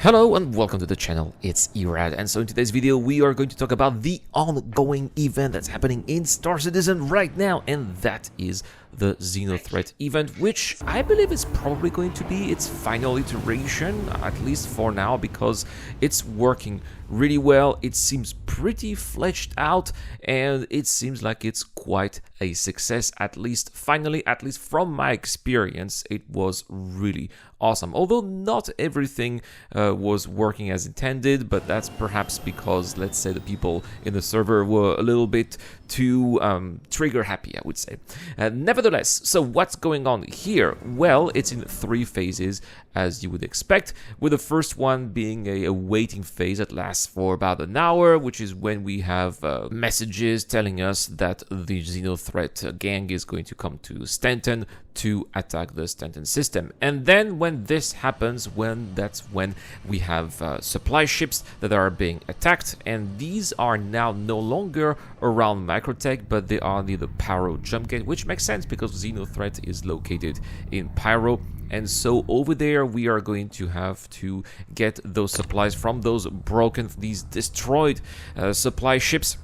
Hello and welcome to the channel, it's Erad, and so in today's video we are going to talk about the ongoing event that's happening in Star Citizen right now, and that is the Xenothreat event, which I believe is probably going to be its final iteration, at least for now, because it's working really well. It seems pretty fleshed out, and it seems like it's quite a success, at least finally, at least from my experience. It was really awesome, although not everything was working as intended, but that's perhaps because, let's say, the people in the server were a little bit too trigger happy, I would say. Nevertheless, so what's going on here? Well, it's in 3 phases, as you would expect, with the first one being a waiting phase that lasts for about an hour, which is when we have messages telling us that the Xenothreat gang is going to come to Stanton to attack the Stanton system. And then when this happens, that's when we have supply ships that are being attacked, and these are now no longer around Microtech, but they are near the Pyro jump gate, which makes sense because Xenothreat is located in Pyro. And so over there we are going to have to get those supplies from those these destroyed supply ships.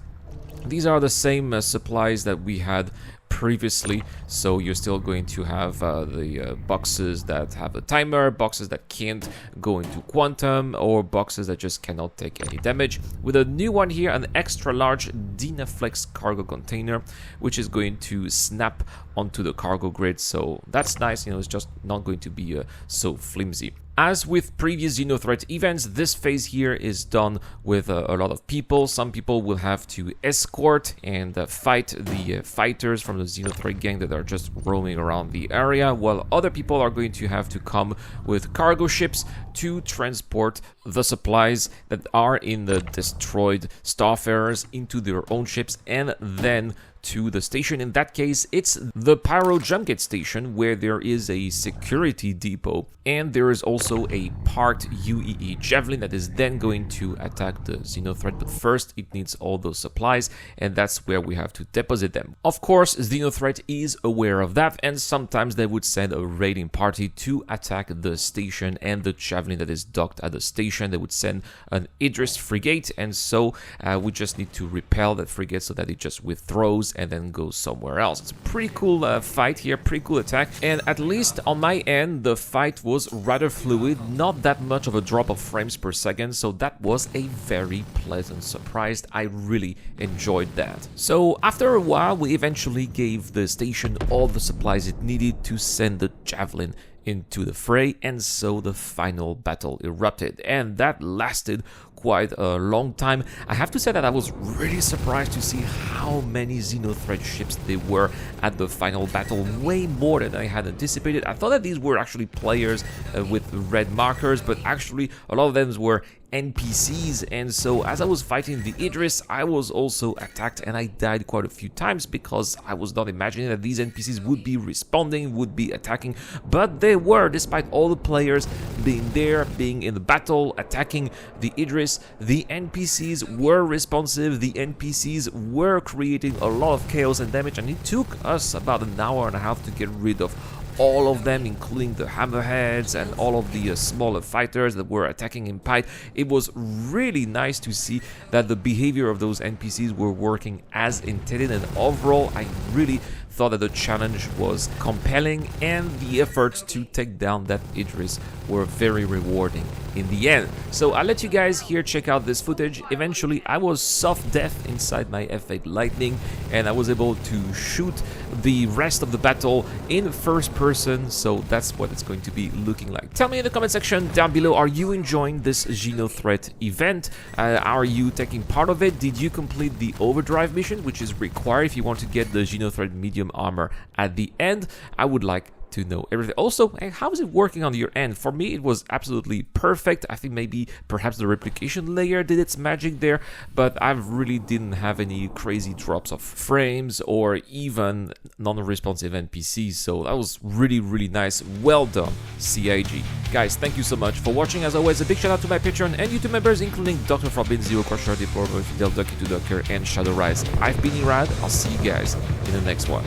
These are the same supplies that we had previously, so you're still going to have the boxes that have a timer, boxes that can't go into quantum, or boxes that just cannot take any damage. With a new one here, an extra large Dynaflex cargo container, which is going to snap onto the cargo grid, so that's nice. It's just not going to be so flimsy. As with previous Xenothreat events, this phase here is done with a lot of people. Some people will have to escort and fight the fighters from the Xenothreat gang that are just roaming around the area, while other people are going to have to come with cargo ships to transport the supplies that are in the destroyed Starfarers into their own ships and then to the station. In that case, it's the Pyro jump gate station, where there is a security depot, and there is also a parked UEE Javelin that is then going to attack the Xenothreat, but first it needs all those supplies, and that's where we have to deposit them. Of course, Xenothreat is aware of that, and sometimes they would send a raiding party to attack the station and the Javelin that is docked at the station. They would send an Idris frigate, and so we just need to repel that frigate so that it just withdraws and then goes somewhere else. It's a pretty cool fight here, pretty cool attack, and at least on my end the fight was rather fluid, not that much of a drop of frames per second, so that was a very pleasant surprise. I really enjoyed that. So after a while we eventually gave the station all the supplies it needed to send the Javelin into the fray, and so the final battle erupted, and that lasted quite a long time. I have to say that I was really surprised to see how many Xenothreat ships there were at the final battle, way more than I had anticipated. I thought that these were actually players with red markers, but actually a lot of them were NPCs, and so as I was fighting the Idris, I was also attacked and I died quite a few times because I was not imagining that these NPCs would be responding, would be attacking, but they were, despite all the players being there, being in the battle, attacking the Idris. The NPCs were responsive, the NPCs were creating a lot of chaos and damage, and it took us about an hour and a half to get rid of all of them, including the hammerheads and all of the smaller fighters that were attacking in Pyre. It was really nice to see that the behavior of those NPCs were working as intended, and overall I really thought that the challenge was compelling, and the efforts to take down that Idris were very rewarding in the end. So I'll let you guys here check out this footage. Eventually I was soft death inside my F8 Lightning, and I was able to shoot the rest of the battle in first person, so that's what it's going to be looking like. Tell me in the comment section down below, are you enjoying this Xenothreat event? Are you taking part of it? Did you complete the overdrive mission, which is required if you want to get the Xenothreat medium armor at the end? I would like to know everything. Also, how is it working on your end? For me, it was absolutely perfect. I think maybe perhaps the replication layer did its magic there, but I really didn't have any crazy drops of frames or even non-responsive NPCs, so that was really, really nice. Well done, CIG. Guys, thank you so much for watching. As always, a big shout out to my Patreon and YouTube members, including Dr. Frobin, Zero Crusher, Deplorable, Fidel, Ducky to Ducker, and Shadow Rise. I've been Erad. I'll see you guys in the next one.